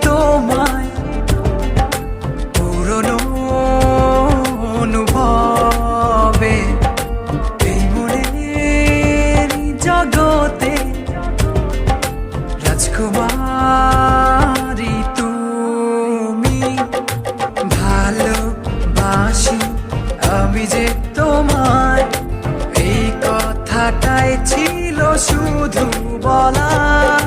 তোমায় পুরনো অনুভবে এই মনের জগতে রাজকুমারী তুমি। ভালোবাসি আমি যে তোমায়, এই কথাটাই ছিল শুধু বলার।